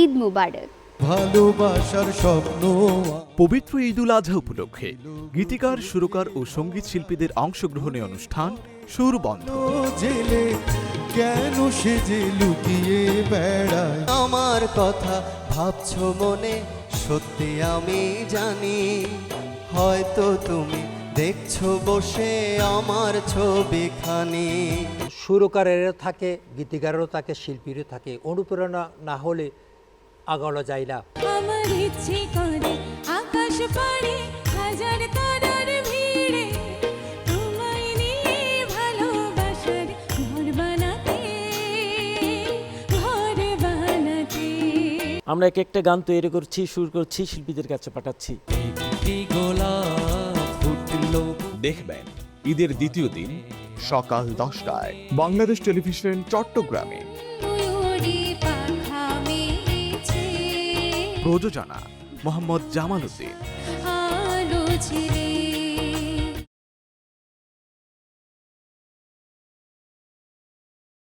ঈদ মুবারক। ভালোবাসার স্বপ্ন। পবিত্র ঈদুল আজহা উপলক্ষে গীতিকার, সুরকার ও সঙ্গীত শিল্পীদের অংশগ্রহণে অনুষ্ঠান সুরবন্ধ। জেলে কেন সে যে লুকিয়ে বেড়ায়, আমার কথা ভাবছো মনে, সত্যি আমি জানি, হয়তো তুমি দেখছো বসে আমার ছবিখানি। সুরকারেরও থাকে, গীতিকারেরও থাকে, শিল্পীরও থাকে। অনুপ্রেরণা না হলে আগানো যায় না। আমার ইচ্ছে করে আকাশ পাড়ে হাজার তারার ভিড়ে তোমায় নিয়ে ভালোবাসার ঘর বানাতে, ঘর বানাতে। আমরা এক একটা গান তৈরি করছি, সুর করছি, শিল্পীদের কাছে পাঠাচ্ছি। দেখবেন ঈদের দ্বিতীয় দিন সকাল 10টায় বাংলাদেশ টেলিভিশন চট্টগ্রামে। ময়ূরী পাখা মেলেছে, প্রযোজনা মোহাম্মদ জামাল উদ্দিন। আলো ছেড়ে